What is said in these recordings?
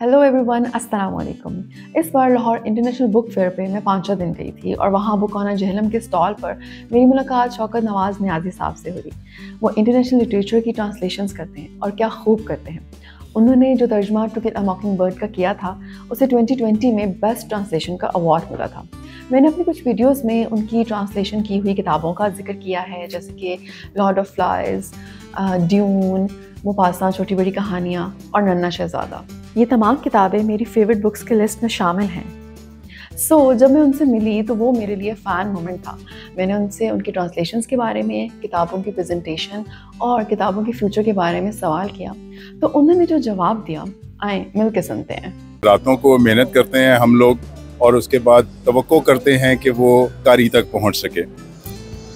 Hello everyone, अस्सलाम वालेकुम। इस बार लाहौर इंटरनेशनल बुक फेयर पे मैं 5 दिन गई थी और वहाँ बुकाना जहलम के स्टॉल पर मेरी मुलाकात शौकत नवाज़ नियाज़ी साहब से हुई। वो इंटरनेशनल लिटरेचर की ट्रांसलेशंस करते हैं और क्या खूब करते हैं। उन्होंने जो तर्जमा टू किल अ मॉकिंगबर्ड का किया था, उसे 2020 में बेस्ट ट्रांसलेशन का अवार्ड मिला था। मैंने अपनी कुछ वीडियोस में उनकी ट्रांसलेशन की हुई किताबों का जिक्र किया है, जैसे कि Lord of flies, dune, Mufasa छोटी बड़ी कहानियाँ और नन्ना शहज़ादा। ये तमाम किताबें मेरी फेवरेट बुक्स की लिस्ट में शामिल हैं। जब मैं उनसे मिली तो वो मेरे लिए फ़ैन मोमेंट था। मैंने उनसे उनकी ट्रांसलेशंस के बारे में, किताबों की प्रेजेंटेशन और किताबों के फ्यूचर के बारे में सवाल किया, तो उन्होंने जो जवाब दिया, आए मिल के सुनते हैं। रातों को मेहनत करते हैं हम लोग और उसके बाद तवक्को करते हैं कि वो कारी तक पहुंच सके।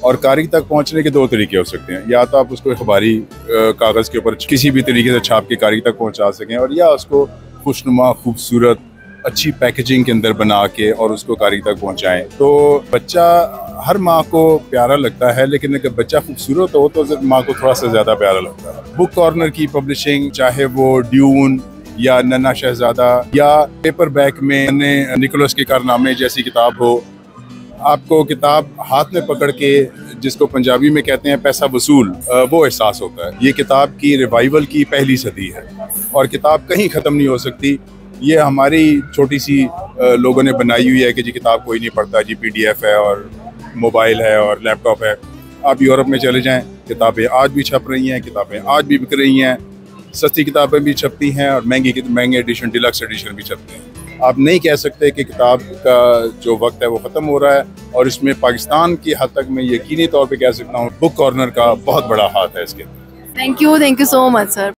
और कारी तक पहुंचने के दो तरीके हो सकते हैं, या तो आप उसको अखबारी कागज़ के ऊपर किसी भी तरीके से छाप के कारी तक पहुंचा सकें, और या उसको खुशनुमा खूबसूरत अच्छी पैकेजिंग के अंदर बना के और उसको कारी तक पहुंचाएं। तो बच्चा हर माँ को प्यारा लगता है, लेकिन अगर बच्चा खूबसूरत हो तो माँ को थोड़ा सा ज़्यादा प्यारा लगता है। बुक कॉर्नर की पब्लिशिंग, चाहे वो ड्यून या नन्ना शहज़ादा या पेपर बैक में निकोलस के कारनामे जैसी किताब हो, आपको किताब हाथ में पकड़ के, जिसको पंजाबी में कहते हैं पैसा वसूल, वो एहसास होता है। ये किताब की रिवाइवल की पहली सदी है और किताब कहीं ख़त्म नहीं हो सकती। ये हमारी छोटी सी लोगों ने बनाई हुई है कि जी किताब कोई नहीं पढ़ता, जी PDF है और मोबाइल है और लैपटॉप है। आप यूरोप में चले जाएं, किताबें आज भी छप रही हैं, किताबें आज भी बिक रही हैं, सस्ती किताबें भी छपती हैं और महंगे एडिशन, डिलक्स एडिशन भी छपते हैं। आप नहीं कह सकते कि किताब का जो वक्त है वो ख़त्म हो रहा है, और इसमें पाकिस्तान की हद तक मैं यकीनी तौर पे कह सकता हूँ बुक कॉर्नर का बहुत बड़ा हाथ है इसके। Thank you so much sir.